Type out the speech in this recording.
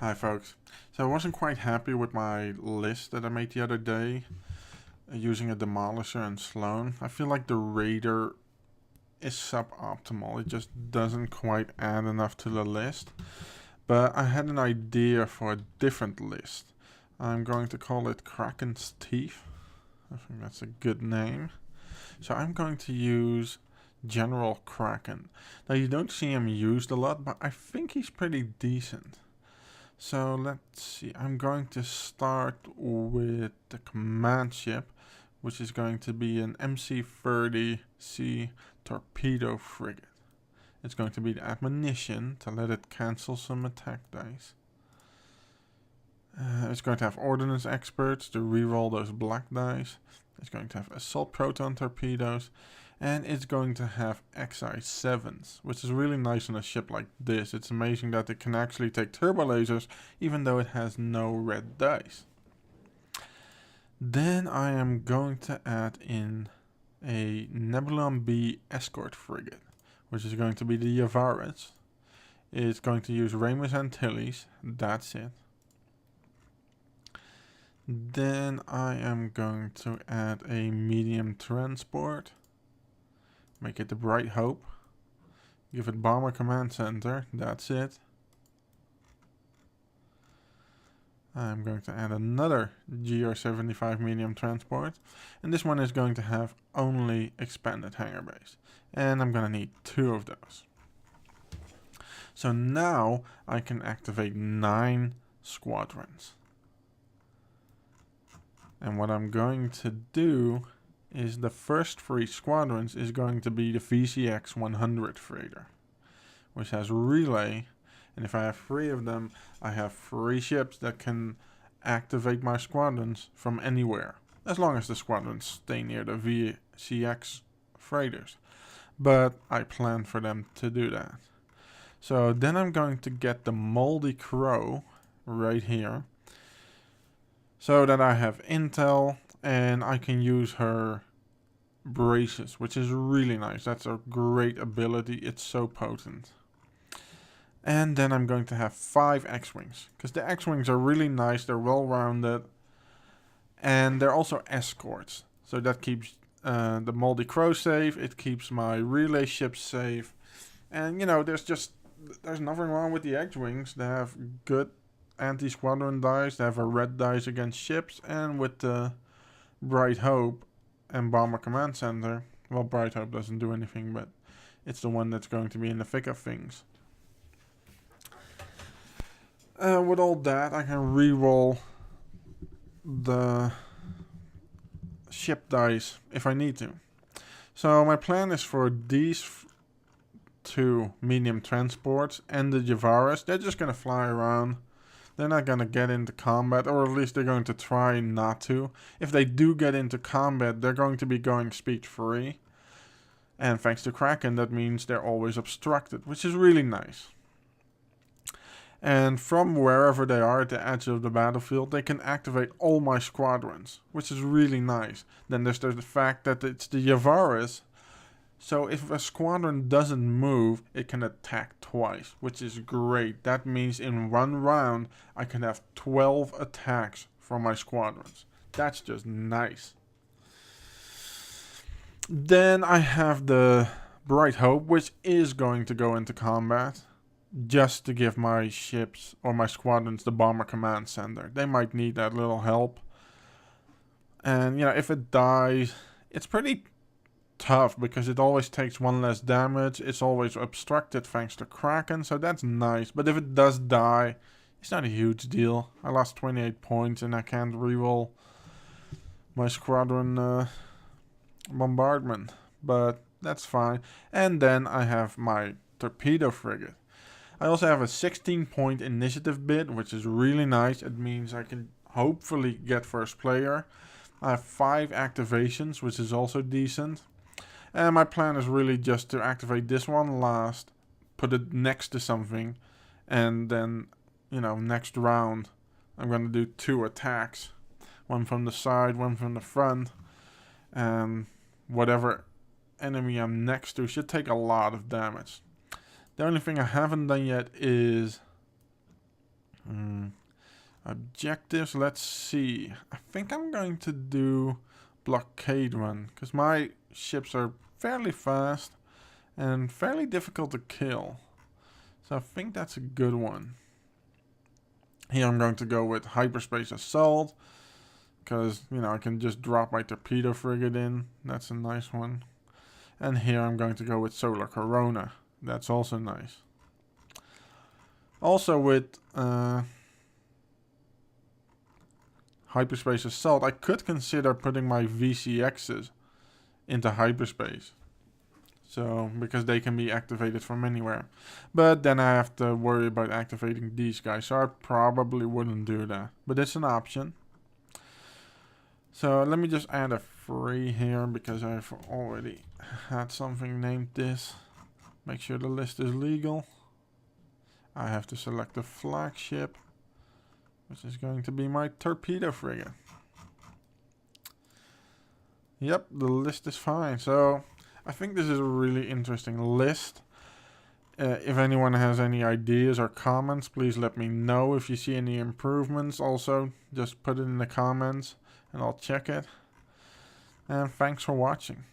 Hi folks. So I wasn't quite happy with my list that I made the other day using a Demolisher and Sloan. I feel like the Raider is suboptimal. It just doesn't quite add enough to the list. But I had an idea for a different list. I'm going to call it Cracken's Teeth. I think that's a good name. So I'm going to use General Kraken. Now you don't see him used a lot, but I think he's pretty decent. So let's see, I'm going to start with the command ship, which is going to be an MC-30C torpedo frigate. It's going to be the admonition to let it cancel some attack dice. It's going to have ordnance experts to reroll those black dice. It's going to have assault proton torpedoes. And it's going to have XI-7s, which is really nice on a ship like this. It's amazing that it can actually take turbo lasers, even though it has no red dice. Then I am going to add in a Nebulon B escort frigate, which is going to be the Yavaris. It's going to use Ramus Antilles, that's it. Then I am going to add a medium transport. Make it the Bright Hope. Give it Bomber Command Center. That's it. I'm going to add another GR-75 medium transport. And this one is going to have only expanded hangar base. And I'm going to need 2 of those. So now I can activate 9 squadrons. And what I'm going to do is the first 3 squadrons is going to be the VCX 100 freighter, which has relay, and if I have 3 of them, I have 3 ships that can activate my squadrons from anywhere, as long as the squadrons stay near the VCX freighters. But I plan for them to do that. So then I'm going to get the Moldy Crow right here, so that I have intel and I can use her braces, which is really nice. That's a great ability. It's so potent. And then I'm going to have 5 X-Wings, because the X-Wings are really nice. They're well-rounded, and they're also escorts. So that keeps the Moldy Crow safe. It keeps my relay ships safe. And you know, there's nothing wrong with the X-Wings. They have good anti-squadron dice. They have a red dice against ships, and with the Bright Hope and Bomber Command Center, well, Bright Hope doesn't do anything, but it's the one that's going to be in the thick of things. With all that, I can reroll the ship dice if I need to. So my plan is for these 2 medium transports and the Yavaris. They're just going to fly around. They're not going to get into combat, or at least they're going to try not to. If they do get into combat, they're going to be going speed free. And thanks to Kraken, that means they're always obstructed, which is really nice. And from wherever they are at the edge of the battlefield, they can activate all my squadrons, which is really nice. Then there's the fact that it's the Yavaris. So if a squadron doesn't move, it can attack twice, which is great. That means in 1 round, I can have 12 attacks from my squadrons. That's just nice. Then I have the Bright Hope, which is going to go into combat, just to give my ships or my squadrons the Bomber Command Center. They might need that little help. And, you know, if it dies, it's pretty tough because it always takes 1 less damage. It's always obstructed thanks to Kraken, so that's nice. But if it does die, it's not a huge deal. I lost 28 points and I can't reroll my squadron bombardment, but that's fine. And then I have my torpedo frigate. I also have a 16-point initiative bid, which is really nice. It means I can hopefully get first player. I have 5 activations, which is also decent. And my plan is really just to activate this one last, put it next to something, and then, you know, next round I'm going to do 2 attacks. 1 from the side, 1 from the front. And whatever enemy I'm next to should take a lot of damage. The only thing I haven't done yet is Objectives, let's see. I think I'm going to do blockade run, because my ships are fairly fast and fairly difficult to kill. So I think that's a good one. Here I'm going to go with hyperspace assault, because, you know, I can just drop my torpedo frigate in. That's a nice one. And here I'm going to go with solar corona. That's also nice. Also with hyperspace assault, I could consider putting my VCXs into hyperspace. So, because they can be activated from anywhere. But then I have to worry about activating these guys, so I probably wouldn't do that. But it's an option. So let me just add a free here, because I've already had something named this. Make sure the list is legal. I have to select the flagship, which is going to be my torpedo frigate. Yep, the list is fine. So I think this is a really interesting list. If anyone has any ideas or comments, please let me know. If you see any improvements, also just put it in the comments and I'll check it. And thanks for watching.